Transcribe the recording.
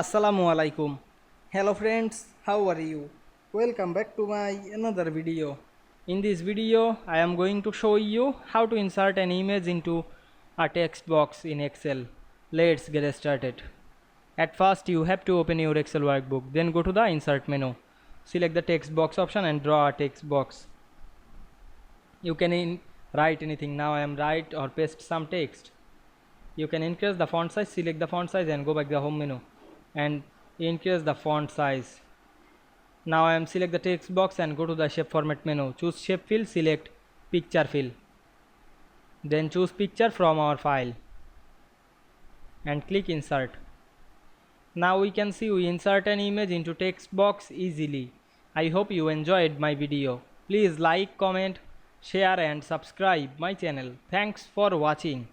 Assalamu Walaikum. Hello friends, how are you? Welcome back to my another video. In this video, I am going to show you how to insert an image into a text box in Excel. Let's get started. At first, you have to open your Excel workbook. Then go to the insert menu. Select the text box option and draw a text box. You can write anything. Now I am write or paste some text. You can increase the font size, select the font size and go back to the home menu and increase the font size. Now I am select the text box and go to the shape format menu. Choose shape fill, select picture fill. Then choose picture from our file and click insert. Now we can see we insert an image into text box easily. I hope you enjoyed my video. Please like, comment, share and subscribe my channel. Thanks for watching.